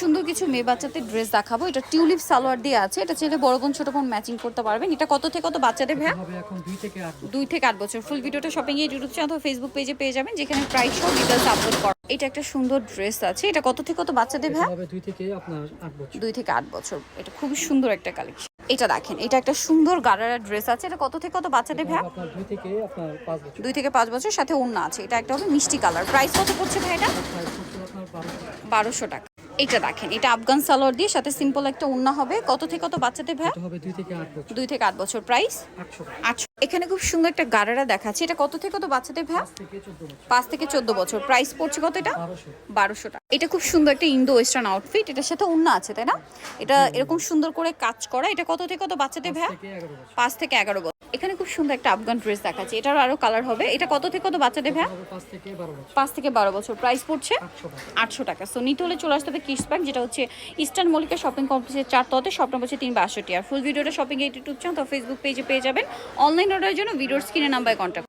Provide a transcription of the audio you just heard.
সুন্দর কিছু মেয়ে বাচ্চাদের ড্রেস দেখাবো। এটা টিউলিপ সালোয়ার দিয়ে আছে। এটা ছেলে বড় বোন ছোট বোন ম্যাচিং করতে পারবেন। এটা কত থেকে কত বাচ্চাদের ভাইয়া? হবে এখন 2 থেকে 8 বছর। 2 থেকে 8 বছর। ফুল ভিডিওটা শপিং এর ইউটিউব চ্যানেল অথবা ফেসবুক পেজে পেয়ে যাবেন, যেখানে প্রাইস সহ ডিটেইলস আপলোড করা। এটা একটা সুন্দর ড্রেস আছে। এটা কত থেকে কত বাচ্চাদের ভাইয়া? হবে 2 থেকে আপনার 8 বছর। 2 থেকে 8 বছর। এটা খুবই সুন্দর একটা কালেকশন। এটা দেখেন, এটা একটা সুন্দর গারারা ড্রেস আছে। এটা কত থেকে কত বাচ্চাদের ভাইয়া? আপনার 2 থেকে আপনার 5 বছর। 2 থেকে 5 বছর, সাথে ওড়না আছে। এটা একটা হবে মিষ্টি কালার। প্রাইস কত পড়ছে ভাই এটা? প্রাইস হচ্ছে আপনার 1200 টাকা। 1200 টাকা। এটা দেখেন, এটা আফগান সালোয়ার দিয়ে সাথে সিম্পল একটা ওড়না হবে। কত থেকে কত বাচ্চাদের ভাইয়া? এটা হবে 2 থেকে 8 বছর। 2 থেকে 8 বছর। প্রাইস 800 টাকা। 800। এখানে খুব সুন্দর একটা গারারা দেখাচ্ছে। এটা কত থেকে কত বাচ্চাদের ভাইয়া? 5 থেকে 14 বছর। 5 থেকে 14 বছর। প্রাইস পড়ছে কত এটা? 1200। 1200 টাকা। এটা খুব সুন্দর একটা ইন্দো ওয়েস্টার্ন আউটফিট। এটার সাথে ওড়না আছে, তাই না? এটা এরকম সুন্দর করে কাজ করা। এটা কত থেকে কত বাচ্চাদের 5 ভাইয়া? থেকে 11 বছর। 5 থেকে 11 বছর। এখানে খুব সুন্দর একটা আফগান ড্রেস দেখাচ্ছে। এটারও আরো কালার হবে। এটা কত থেকে কত বাচ্চাদের ভাইয়া? হবে 5 থেকে 12 বছর। 5 থেকে 12 বছর। প্রাইস পড়ছে 800 টাকা। 800 টাকা। সো নিতে হলে চলে আসতে হবে কিডস ব্যাগ, যেটা হচ্ছে ইস্টার্ন মল্লিকা শপিং কমপ্লেক্সের 4 তলাতে, শপ নম্বর হচ্ছে 362। আর ফুল ভিডিওটা শপিং ইউটিউব চ্যানেল তো ফেসবুক পেজে পেয়ে যাবেন। অনলাইন অর্ডারের জন্য ভিডিওর স্ক্রিনে নাম্বারে কন্ট্যাক্ট